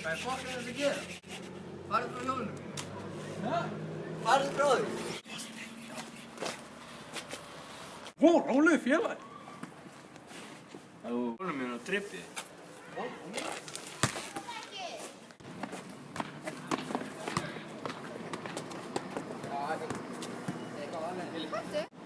Hvað fokk er þetta að gera? Farðu frá hjólinu mínu. Hæ? Farðu frá því. Ó, rólegur félagi. Það er hjólinu mínu á trippið. Já, eitthvað annað.